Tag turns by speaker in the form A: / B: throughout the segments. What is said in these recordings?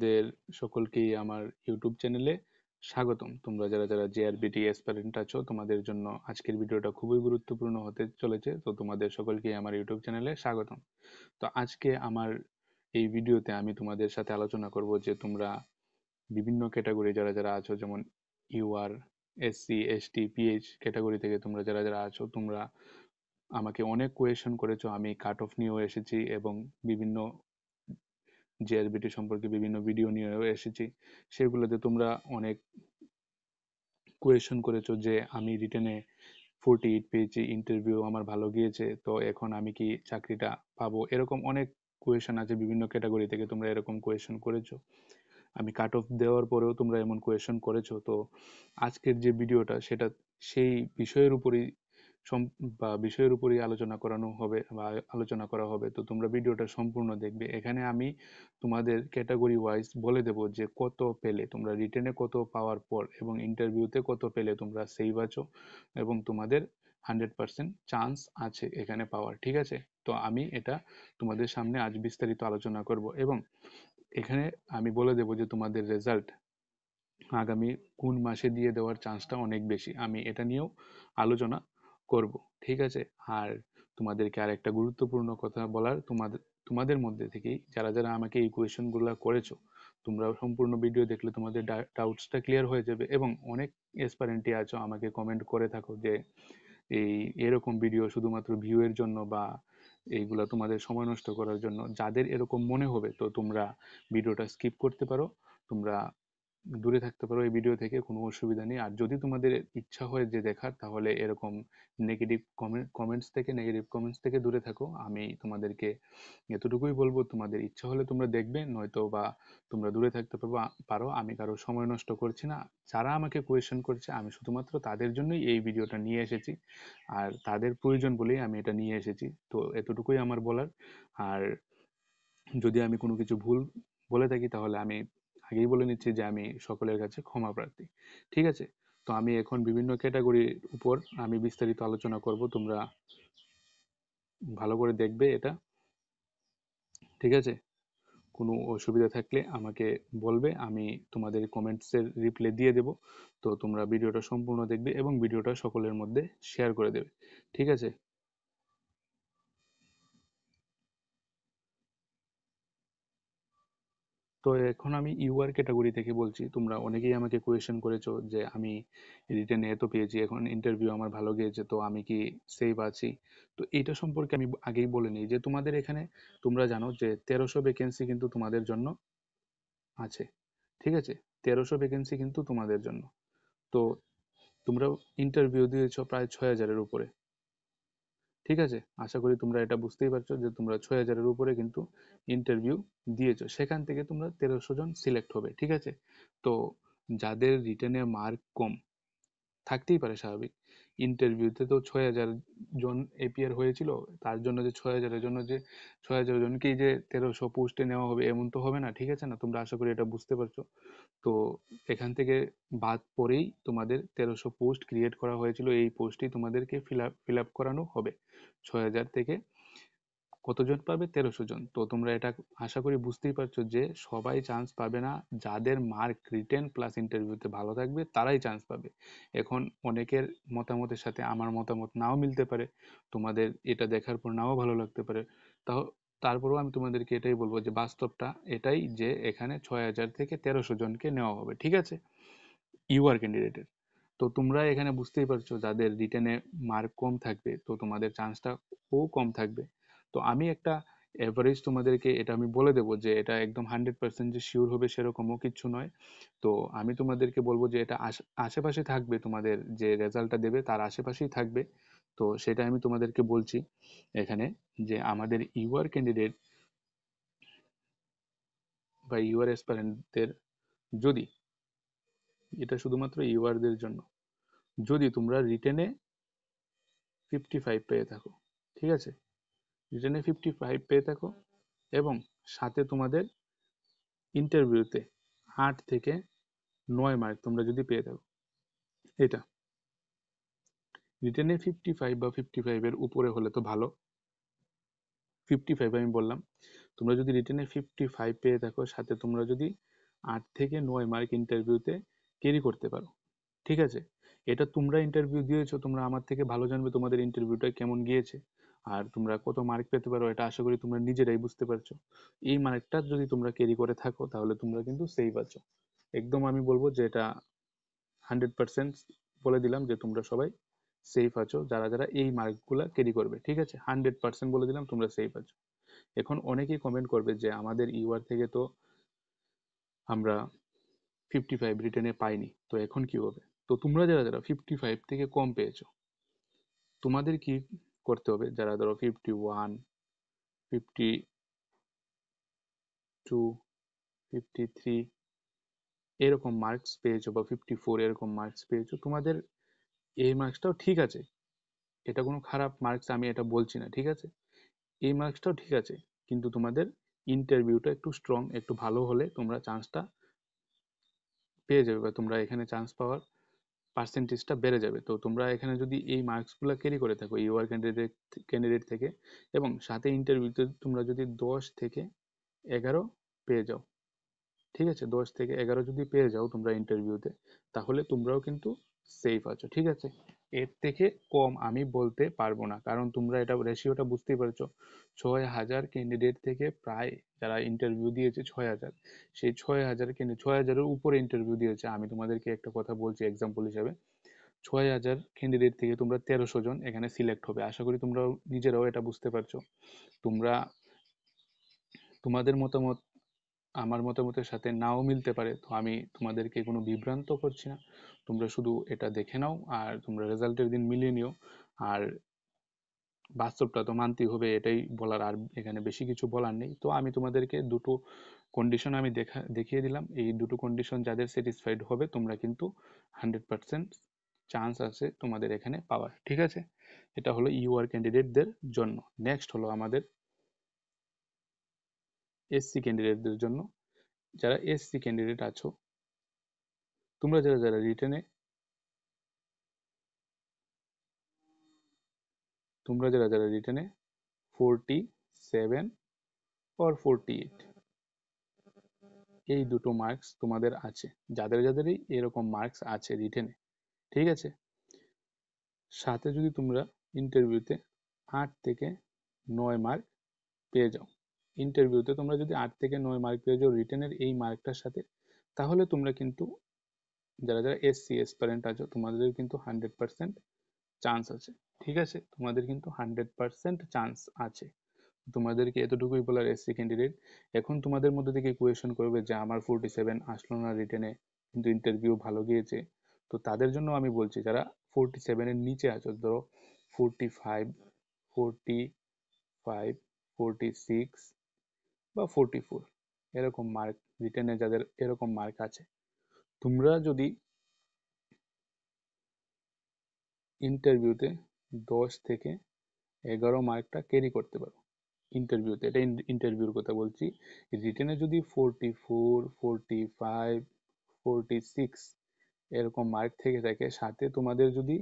A: তোমাদের সকলকেই আমার ইউটিউব চ্যানেলে স্বাগতম। তোমরা যারা যারা জেআরবিটি অ্যাসপিরেন্ট আছো, তোমাদের জন্য আজকের ভিডিওটা খুবই গুরুত্বপূর্ণ হতে চলেছে। তো তোমাদের সকলকেই আমার ইউটিউব চ্যানেলে স্বাগতম। তো আজকে আমার এই ভিডিওতে আমি তোমাদের সাথে আলোচনা করব যে তোমরা বিভিন্ন ক্যাটাগরি যারা যারা আছো, যেমন UR, SC, ST, PH category থেকে তোমরা যারা যারা আছো, তোমরা আমাকে অনেক কোয়েশন করেছো। আমি কাট অফ নিয়েও এসেছি এবং বিভিন্ন জেআরবিটি সম্পর্কে বিভিন্ন ভিডিও নিয়েও এসেছি। সেগুলোতে তোমরা অনেক কোয়েশন করেছো যে আমি রিটেনে 48 পেয়েছি, ইন্টারভিউ আমার ভালো গিয়েছে, তো এখন আমি কি চাকরিটা পাবো? এরকম অনেক কোয়েশন আছে বিভিন্ন ক্যাটাগরি থেকে, তোমরা এরকম কোয়েশন করেছো। আমি কাট অফ দেওয়ার পরেও তোমরা এমন কোয়েশন করেছো। তো আজকের যে ভিডিওটা সেটা সেই বিষয়ের উপরই বিষয়ের উপরই আলোচনা করানো হবে বা আলোচনা করা হবে। তো তোমরা ভিডিওটা সম্পূর্ণ দেখবে। এখানে আমি তোমাদের ক্যাটাগরি ওয়াইজ বলে দেব যে কত পেলে তোমরা রিটেনে, কত পাওয়ার পর এবং ইন্টারভিউতে কত পেলে তোমরা সেভ আছো এবং তোমাদের 100% চান্স আছে এখানে পাওয়ার। ঠিক আছে? তো আমি এটা তোমাদের সামনে আজ বিস্তারিত আলোচনা করব এবং এখানে আমি বলে দেব যে তোমাদের রেজাল্ট আগামী কোন মাসে দিয়ে দেওয়ার চান্সটা অনেক বেশি। আমি এটা নিয়েও আলোচনা করব। ঠিক আছে? আর তোমাদেরকে আর একটা গুরুত্বপূর্ণ কথা বলার, তোমাদের তোমাদের মধ্যে থেকেই যারা যারা আমাকে এই কোয়েশনগুলো করেছো, তোমরা সম্পূর্ণ ভিডিও দেখলে তোমাদের ডাউটসটা ক্লিয়ার হয়ে যাবে। এবং অনেক এসপারেন্টই আছো, আমাকে কমেন্ট করে থাকো যে এই এরকম ভিডিও শুধুমাত্র ভিউ এর জন্য বা এইগুলা তোমাদের সময় নষ্ট করার জন্য। যাদের এরকম মনে হবে তো তোমরা ভিডিওটা স্কিপ করতে পারো, তোমরা দূরে থাকতে পারো এই ভিডিও থেকে, কোনো অসুবিধা নেই। আর যদি তোমাদের ইচ্ছা হয় যে দেখার, তাহলে এরকম নেগেটিভ কমেন্টস থেকে দূরে থাকো। আমি তোমাদেরকে এতটুকুই বলবো, তোমাদের ইচ্ছা হলে তোমরা দেখবে, নয়তো বা তোমরা দূরে থাকতে পারো। আমি কারো সময় নষ্ট করছি না। যারা আমাকে কোয়েশ্চেন করছে, আমি শুধুমাত্র তাদের জন্যই এই ভিডিওটা নিয়ে এসেছি, আর তাদের প্রয়োজন বলেই আমি এটা নিয়ে এসেছি। তো এতটুকুই আমার বলার। আর যদি আমি কোনো কিছু ভুল বলে থাকি, তাহলে আমি আগেই বলে নিচ্ছি যে আমি সকলের কাছে ক্ষমা প্রার্থী। ঠিক আছে? তো আমি এখন বিভিন্ন ক্যাটাগরির উপর আমি বিস্তারিত আলোচনা করব। তোমরা ভালো করে দেখবে এটা। ঠিক আছে? কোনো অসুবিধা থাকলে আমাকে বলবে, আমি তোমাদের কমেন্টসের রিপ্লাই দিয়ে দেব। তো তোমরা ভিডিওটা সম্পূর্ণ দেখবে এবং ভিডিওটা সকলের মধ্যে শেয়ার করে দেবে। ঠিক আছে? তো এখন আমি ইউআর ক্যাটাগরি থেকে বলছি। তোমরা অনেকেই আমাকে কোয়েশ্চেন করেছো যে আমি রিটেনে এত পেয়েছি, এখন ইন্টারভিউ আমার ভালো গিয়েছে, তো আমি কি সেভ আছি? তো এইটা সম্পর্কে আমি আগেই বলে নিই যে তোমাদের এখানে, তোমরা জানো যে 1300 ভ্যাকেন্সি কিন্তু তোমাদের জন্য আছে। ঠিক আছে? 1300 ভ্যাকেন্সি কিন্তু তোমাদের জন্য। তো তোমরা ইন্টারভিউ দিয়েছো প্রায় 6000-এর উপরে। ঠিক আছে? আশা করি তোমরা এটা বুঝতেই পারছো যে তোমরা 6000-এর উপরে কিন্তু ইন্টারভিউ দিয়েছো। সেখান থেকে তোমরা 1300 জন সিলেক্ট হবে। ঠিক আছে? তো যাদের রিটেনে মার্ক কম, থাকতেই পারে স্বাভাবিক, ইন্টারভিউতে তো 6000 জন এপিয়ার হয়েছিল, তার জন্য যে 6000-এর জন্য যে 6000 জনকেই যে 1300 পোস্টে নেওয়া হবে এমন তো হবে না। ঠিক আছে না? তোমরা আশা করি এটা বুঝতে পারছো। তো এখান থেকে বাদ পরেই তোমাদের 1300 পোস্ট ক্রিয়েট করা হয়েছিল, এই পোস্টই তোমাদেরকে ফিল আপ করানো হবে। 6000 থেকে কতজন পাবে? 1300 জন। তো তোমরা এটা আশা করি বুঝতেই পারছো যে সবাই চান্স পাবে না। যাদের মার্ক রিটেন প্লাস ইন্টারভিউতে ভালো থাকবে তারাই চান্স পাবে। এখন অনেকের মতামতের সাথে আমার মতামত নাও মিলতে পারে, তোমাদের এটা দেখার পর নাও ভালো লাগতে পারে। তাও তারপরেও আমি তোমাদেরকে এটাই বলবো যে বাস্তবটা এটাই, যে এখানে 6000 থেকে 1300 জনকে নেওয়া হবে। ঠিক আছে? ইউআর ক্যান্ডিডেটের। তো তোমরা এখানে বুঝতেই পারছো যাদের রিটেনে মার্ক কম থাকবে, তো তোমাদের চান্সটা ও কম থাকবে। তো আমি একটা এভারেজ তোমাদেরকে এটা আমি বলে দেবো যে এটা একদম 100% যে শিওর হবে সেরকমও কিচ্ছু নয়। তো আমি তোমাদেরকে বলবো যে এটা আশেপাশে থাকবে, তোমাদের যে রেজাল্টটা দেবে তার আশেপাশেই থাকবে। তো সেটা আমি তোমাদেরকে বলছি এখানে, যে আমাদের ইউআর ক্যান্ডিডেট বা ইউআর অ্যাসপারেন্টদের, যদি, এটা শুধুমাত্র ইউআরদের জন্য, যদি তোমরা রিটেনে 55 পেয়ে থাকো, ঠিক আছে, রিটেনে 55 পেয়ে থাকো এবং সাথে তোমাদের ইন্টারভিউতে 8 থেকে 9 মার্ক তোমরা যদি পেয়ে থাকো, এটা রিটেনে 55 বা 55 এর উপরে হলে তো ভালো, 55 আমি বললাম। তো তোমরা যদি রিটেনে 55 পেয়ে থাকো, সাথে তোমরা যদি 8 থেকে 9 মার্ক ইন্টারভিউতে ক্যারি করতে পারো, ঠিক আছে? এটা তোমরা ইন্টারভিউ দিয়েছো, তোমরা আমার থেকে ভালো জানবে তোমাদের ইন্টারভিউটা কেমন গিয়েছে আর তোমরা কত মার্ক পেতে পারো, এটা আশা করি তোমরা নিজেরাই বুঝতে পারছো। এই মার্কটা যদি তোমরা ক্যারি করে থাকো তাহলে তোমরা কিন্তু সেফ আছো। একদম আমি বলবো যে এটা 100% বলে দিলাম যে তোমরা সবাই সেফ আছো, যারা যারা এই মার্কগুলা ক্যারি করবে, ঠিক আছে? 100% বলে দিলাম তোমরা সেফ আছো। এখন অনেকেই কমেন্ট করবে যে আমাদের ইউআর থেকে তো আমরা 55 রিটেনে পাইনি, তো এখন কি হবে? তো তোমরা যারা যারা 55 থেকে কম পেয়েছো, তোমাদের কি করতে হবে? যারা ধরো 51, 52, 53 এরকম মার্কস পেয়েছো বা 54 এরকম মার্কস পেয়েছো, তোমাদের এই মার্কসটাও ঠিক আছে, এটা কোনো খারাপ মার্কস আমি এটা বলছি না, ঠিক আছে? এই মার্কসটাও ঠিক আছে, কিন্তু তোমাদের ইন্টারভিউটা একটু স্ট্রং, একটু ভালো হলে তোমরা চান্সটা পেয়ে যাবে, বা তোমরা এখানে চান্স পাওয়ার পার্সেন্টেজটা বেড়ে যাবে। তো তোমরা এখানে যদি এই মার্কসগুলো ক্যারি করে থাকো ইউআর ক্যান্ডিডেট থেকে, এবং সাথে ইন্টারভিউতে তোমরা যদি 10 থেকে 11 পেয়ে যাও, ঠিক আছে? 10 থেকে 11 যদি পেয়ে যাও তোমরা ইন্টারভিউতে, তাহলে তোমরাও কিন্তু সেফ আছো, ঠিক আছে? এর থেকে কম আমি বলতে পারবো না, কারণ তোমরা এটা রেশিওটা বুঝতেই পারছো। 6,000 ক্যান্ডিডেট থেকে প্রায় যারা ইন্টারভিউ দিয়েছে 6,000, সেই 6,000 ক্যান্ডিডেট 6,000-এর উপরে ইন্টারভিউ দিয়েছে। আমি তোমাদেরকে একটা কথা বলছি এক্সাম্পল হিসাবে, 6,000 ক্যান্ডিডেট থেকে তোমরা 1300 জন এখানে সিলেক্ট হবে। আশা করি তোমরাও নিজেরাও এটা বুঝতে পারছো। তোমরা তোমাদের মতামত আমার মতামতের সাথে নাও মিলতে পারে, তো আমি তোমাদেরকে কোনো বিভ্রান্ত করছি না। তোমরা শুধু এটা দেখে নাও আর তোমরা রেজাল্টের দিন মিলিয়ে নিও। আর বাস্তবটা তো মানতেই হবে, এটাই বলার, আর এখানে বেশি কিছু বলার নেই। তো আমি তোমাদেরকে দুটো কন্ডিশন আমি দেখিয়ে দিলাম। এই দুটো কন্ডিশন যাদের স্যাটিসফাইড হবে, তোমরা কিন্তু 100% চান্স আছে তোমাদের এখানে পাওয়ার, ঠিক আছে? এটা হলো ইউআর ক্যান্ডিডেটদের জন্য। নেক্সট হলো আমাদের এসসি ক্যান্ডিডেটদের জন্য। যারা এসসি ক্যান্ডিডেট আছো, তোমরা যারা যারা রিটেনে তোমরা যারা যারা রিটেনে 47 or 48 এই দুটো মার্কস তোমাদের আছে, যাদের যাদেরই এরকম মার্কস আছে রিটেনে, ঠিক আছে? সাথে যদি তোমরা ইন্টারভিউতে 8 থেকে 9 মার্ক পেয়ে যাও, ইন্টারভিউতে তোমরা যদি 8 থেকে 9 মার্ক পেয়ে যাও রিটেনের এই মার্কটার সাথে, তাহলে তোমরা কিন্তু যারা যারা এসসি এসপারেন্ট আছো তোমাদের কিন্তু 100% চান্স আছে, ঠিক আছে? তোমাদের কিন্তু 100% চান্স আছে। তোমাদেরকে এতটুকুই বলার এসসি ক্যান্ডিডেট। এখন তোমাদের মধ্যে থেকে কোয়েশন করবে যে আমার 47 আসলো না রিটেনে, কিন্তু ইন্টারভিউ ভালো গিয়েছে। তো তাদের জন্য আমি বলছি, যারা 47-এর নিচে আছো, ধরো 45, 45, 46 বা 44 এরকম মার্ক রিটেনে যাদের এরকম মার্ক আছে, তোমরা যদি ইন্টারভিউতে 10 থেকে 11 মার্কটা ক্যারি করতে পারো, ইন্টারভিউতে, এটা ইন্টারভিউর কথা বলছি। রিটেনে যদি 44, 45, 46 এরকম মার্ক থেকে থাকে, সাথে তোমাদের যদি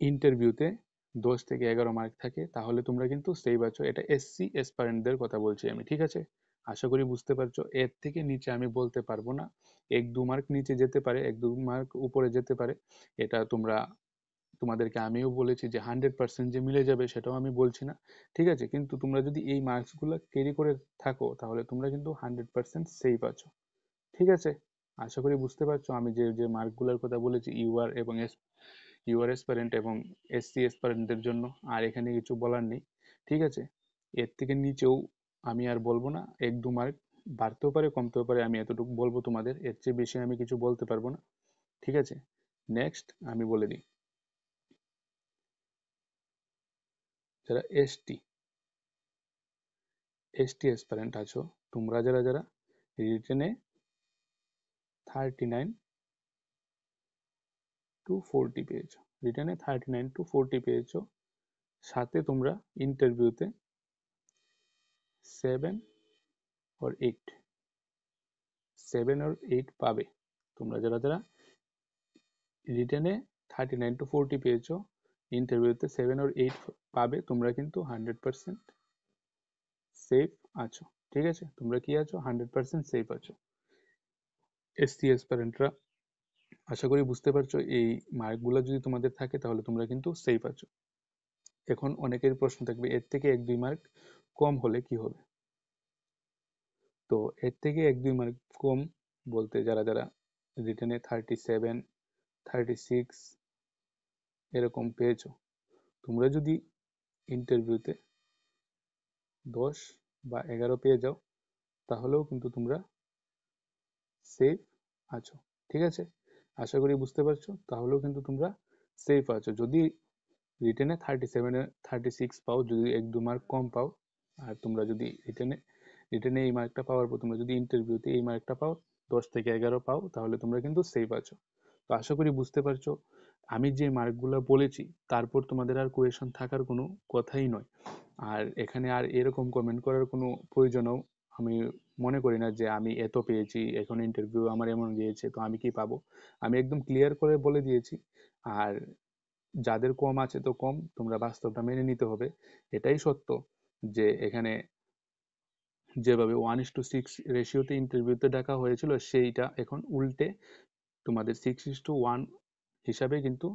A: ইন্টারভিউতে 10 থেকে 11 মার্ক থাকে, তাহলে তোমরা কিন্তু সেভ আছো। এটা এসসি এসপারেন্টদের কথা বলছি আমি, ঠিক আছে? আশা করি বুঝতে পারছো। এর থেকে নিচে আমি বলতে পারবো না। 1-2 মার্ক নিচে যেতে পারে, 1-2 মার্ক উপরে যেতে পারে, এটা তোমরা, তোমাদেরকে আমিও বলেছি যে 100% যে মিলে যাবে সেটাও আমি বলছি না, ঠিক আছে? কিন্তু তোমরা যদি এই মার্কসগুলো ক্যারি করে থাকো তাহলে তোমরা কিন্তু 100% সেফ আছো, ঠিক আছে? আশা করি বুঝতে পারছো আমি যে যে মার্কগুলোর কথা বলেছি ইউআর এবং ইউআর এসপারেন্ট এবং এসসি এসপারেন্টদের জন্য। আর এখানে কিছু বলার নেই, ঠিক আছে? এর থেকে নিচেও আমি আর বলবো না। 1-2 মার্ক বাড়তেও পারে কমতেও পারে, আমি এতটুকু বলবো তোমাদের, এর চেয়ে বেশি আমি কিছু বলতে পারবো না, ঠিক আছে? নেক্সট আমি বলে দিই, যারা এসটি এসপারেন্ট আছো, তোমরা যারা যারা রিটেনে 39-40 পেয়েছো, রিটেনে 39-40 পেয়েছো, সাথে তোমরা ইন্টারভিউতে 7 or 8 পাবে। তোমরা যারা যারা রিটেনে 39-40 পেয়েছো, ইন্টারভিউতে 7 or 8 পাবে, তোমরা কিন্তু 100% সেফ আছো। ঠিক আছে, তোমরা কি আছো? 100% সেফ আছো। এসসি অ্যাসপারেন্টরা, আশা করি বুঝতে পারছো এই মার্কগুলো যদি তোমাদের থাকে তাহলে তোমরা কিন্তু সেফ আছো। এখন অনেকের প্রশ্ন থাকবে এর থেকে 1-2 মার্ক কম হলে কি হবে। তো এর থেকে 1-2 মার্ক কম বলতে যারা যারা রিটেনে 37, 36 এরকম পেয়েছো, তোমরা যদি ইন্টারভিউতে 10 বা 11 পেয়ে যাও তাহলেও কিন্তু তোমরা সেফ আছো। ঠিক আছে, আশা করি বুঝতে পারছো। তাহলেও কিন্তু তোমরা সেফ আছো। যদি রিটেনে 37, 36 পাও, যদি 1-2 মার্ক কম পাও, আর তোমরা যদি রিটেনে এই মার্কটা পাওয়ার পর তোমরা যদি ইন্টারভিউতে এই মার্কটা পাও, 10 থেকে 11 পাও, তাহলে তোমরা কিন্তু সেফ আছো। তো আশা করি বুঝতে পারছো। আমি যে মার্কগুলো বলেছি তারপর তোমাদের আর কোয়েশন থাকার কোনো কথাই নয়। আর এখানে আর এরকম কমেন্ট করার কোনো প্রয়োজনও আমি মনে করি না যে আমি এত পেয়েছি, এখন ইন্টারভিউ আমার এমন গিয়েছে তো আমি কি পাবো। আমি একদম ক্লিয়ার করে বলে দিয়েছি। আর যাদের কম আছে তো কম, তোমরা বাস্তবটা মেনে নিতে হবে। এটাই সত্য যে এখানে যেভাবে 1:6 রেশিওতে ইন্টারভিউতে ডাকা হয়েছিল সেইটা এখন উল্টে তোমাদের 6:1 হিসাবে কিন্তু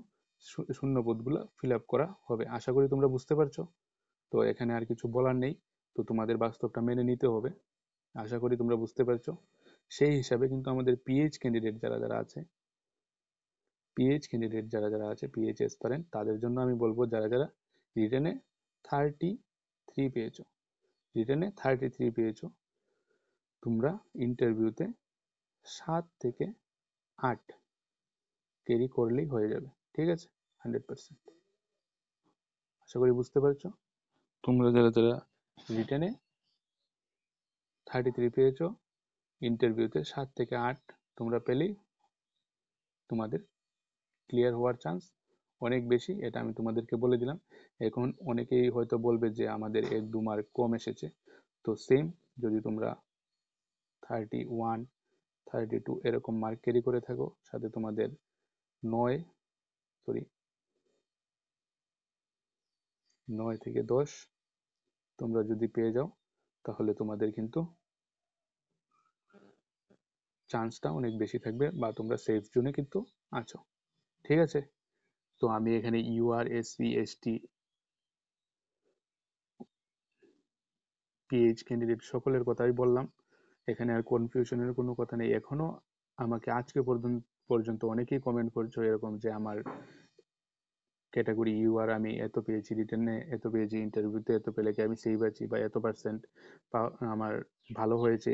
A: শূন্যপদগুলো ফিল আপ করা হবে। আশা করি তোমরা বুঝতে পারছো। তো এখানে আর কিছু বলার নেই। তো তোমাদের বাস্তবটা মেনে নিতে হবে। আশা করি তোমরা বুঝতে পারছো। সেই হিসাবে কিন্তু আমাদের পিএইচ ক্যান্ডিডেট যারা যারা আছে, পিএইচ এসপারেন্ট, তাদের জন্য আমি বলবো যারা যারা রিটেনে 33 পেয়েছো, তোমরা ইন্টারভিউতে 7 থেকে 8 ক্যারি করলেই হয়ে যাবে। ঠিক আছে, 100%। আশা করি বুঝতে পারছো। তোমরা যারা যারা রিটেনে 33 পেয়েছো, ইন্টারভিউতে 7 থেকে 8 তোমরা পেলেই তোমাদের ক্লিয়ার হওয়ার চান্স অনেক বেশি। এটা আমি তোমাদেরকে বলে দিলাম। এখন অনেকেই হয়তো বলবে যে আমাদের 1-2 মার্ক কম এসেছে। তো সেম, যদি তোমরা 31, 32 এরকম মার্ক ক্যারি করে থাকো, সাথে তোমাদের 9 থেকে 10 তোমরা যদি পেয়ে যাও, তাহলে তোমাদের কিন্তু চান্সটা অনেক বেশি থাকবে, বা তোমরা সেফ জোনে কিন্তু আছো। ঠিক আছে, তো আমি এখানে UR, SC, ST, PH candidate সকলের কথাই বললাম। এখানে আর কনফিউশনের কোনো কথা নেই। এখনো আমাকে আজকে পর্যন্ত অনেকেই কমেন্ট করছো এরকম যে আমার ক্যাটাগরি ইউআর আমি এত পেয়েছি, রিটেনে এত পেয়েছি, ইন্টারভিউতে এত পেলে কি আমি সেভ আছি, বা এত পার্সেন্ট আমার ভালো হয়েছে।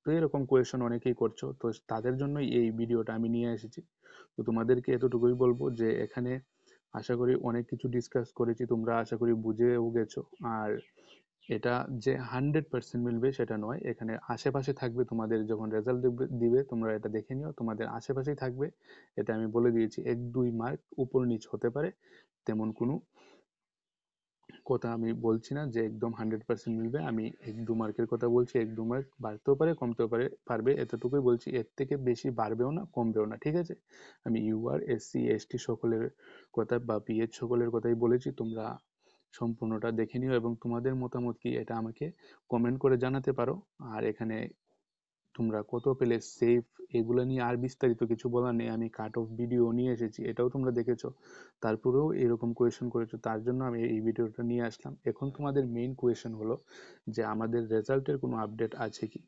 A: তো এরকম কোয়েশন অনেকেই করছো। তো তাদের জন্যই এই ভিডিওটা আমি নিয়ে এসেছি। তো তোমাদেরকে এতটুকুই বলবো যে এখানে আশা করি অনেক কিছু ডিসকাস করেছি, তোমরা আশা করি বুঝেও গেছো। আর এটা যে 100% মিলবে সেটা নয়, এখানে আশেপাশে থাকবে। তোমাদের যখন রেজাল্ট দিবে তোমরা এটা দেখে নিও, তোমাদের আশেপাশেই থাকবে। এটা আমি বলে দিয়েছি, 1-2 মার্ক উপর নিচ হতে পারে, তেমন কোনো কথা আমি বলছি না যে একদম 100% মিলবে। আমি 1-2 মার্কের কথা বলছি, 1-2 মার্ক বাড়তেও পারে, কমতেও পারবে, এতটুকুই বলছি। এর থেকে বেশি বাড়বেও না, কমবেও না। ঠিক আছে, আমি ইউআর, এসসি, এসটি সকলের কথা বা পিএইচ সকলের কথাই বলেছি। তোমরা সম্পূর্ণটা দেখে নিও এবং তোমাদের মতামত কি এটা আমাকে কমেন্ট করে জানাতে পারো। আর এখানে তোমরা কত পেলে সেফ, এগুলো নিয়ে আর বিস্তারিত কিছু বলার নেই। আমি কাট অফ ভিডিও নিয়ে এসেছি, এটাও তোমরা দেখেছো। তারপরেও এরকম কোয়েশন করেছো, তার জন্য আমি এই ভিডিওটা নিয়ে আসলাম। এখন তোমাদের মেইন কোয়েশন হলো যে আমাদের রেজাল্টের কোনো আপডেট আছে কি।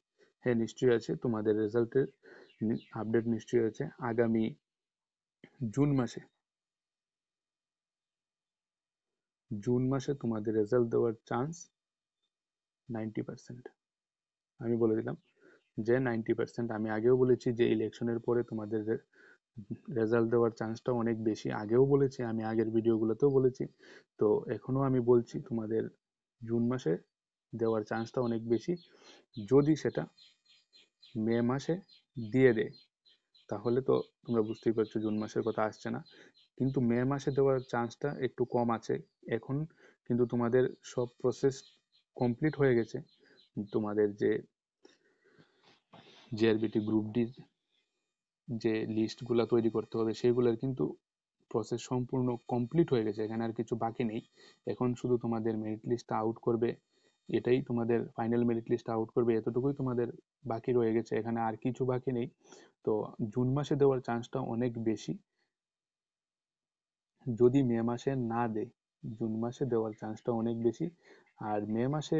A: হ্যাঁ, নিশ্চয়ই আছে। তোমাদের রেজাল্টের আপডেট নিশ্চয়ই আছে। আগামী জুন মাসে তোমাদের রেজাল্ট দেওয়ার চান্স 90%। আমি বলে দিলাম যে 90%। আমি আগেও বলেছি যে ইলেকশনের পরে তোমাদের রেজাল্ট দেওয়ার চান্সটা অনেক বেশি, আগেও বলেছি, আমি আগের ভিডিওগুলোতেও বলেছি। তো এখনো আমি বলছি তোমাদের জুন মাসে দেওয়ার চান্সটা অনেক বেশি। যদি সেটা মে মাসে দিয়ে দেয় তাহলে তো তোমরা বুঝতেই পারছো জুন মাসের কথা আসছে না। কিন্তু মে মাসে দেওয়ার চান্সটা একটু কম আছে। এখন কিন্তু তোমাদের সব প্রসেস কমপ্লিট হয়ে গেছে। তোমাদের যে জিআরবিটি গ্রুপ ডি যে লিস্টগুলো তৈরি করতে হবে সেগুলোর কিন্তু প্রসেস সম্পূর্ণ কমপ্লিট হয়ে গেছে। এখানে আর কিছু বাকি নেই। এখন শুধু তোমাদের মেরিট লিস্টটা আউট করবে এটাই তোমাদের ফাইনাল মেরিট লিস্ট আউট করবে, এতটুকুই তোমাদের বাকি রয়ে গেছে, এখানে আর কিছু বাকি নেই। তো জুন মাসে দেওয়ার চান্সটা অনেক বেশি। যদি মে মাসে না দেয়, জুন মাসে দেওয়ার চান্সটা অনেক বেশি। আর মে মাসে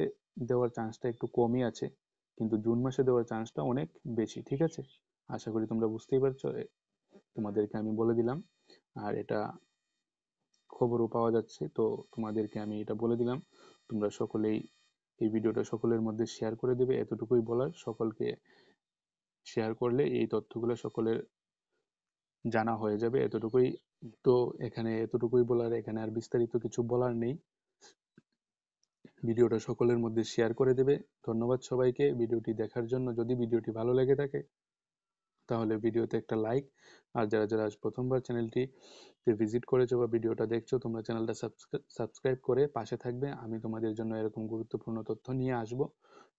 A: দেওয়ার চান্সটা একটু কমই আছে, কিন্তু জুন মাসে দেওয়ার চান্সটা অনেক বেশি। ঠিক আছে, আশা করি তোমরা বুঝতেই পারছো, তোমাদেরকে আমি বলে দিলাম। আর এটা খবরও পাওয়া যাচ্ছে, তো তোমাদেরকে আমি এটা বলে দিলাম। তোমরা সকলেই এই ভিডিওটা সকলের মধ্যে শেয়ার করে দেবে, এতটুকুই বলার। সকলকে শেয়ার করলে এই তথ্যগুলো সকলের জানা হয়ে যাবে, এতটুকুই। তো এখানে এতটুকুই বলার, এখানে আর বিস্তারিত কিছু বলার নেই। ভিডিওটা সকলের মধ্যে শেয়ার করে দেবে। ধন্যবাদ সবাইকে ভিডিওটি দেখার জন্য। যদি ভিডিওটি ভালো লেগে থাকে তাহলে ভিডিওতে একটা লাইক, আর যারা যারা আজ প্রথমবার চ্যানেলটি ভিজিট করেছো বা ভিডিওটা দেখছো, তোমরা চ্যানেলটা সাবস্ক্রাইব করে পাশে থাকবে। আমি তোমাদের জন্য এরকম গুরুত্বপূর্ণ তথ্য নিয়ে আসব।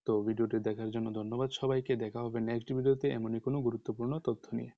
A: তো ভিডিওটি দেখার জন্য ধন্যবাদ সবাইকে। দেখা হবে নেক্সট ভিডিওতে এমনই কোনো গুরুত্বপূর্ণ তথ্য নিয়ে।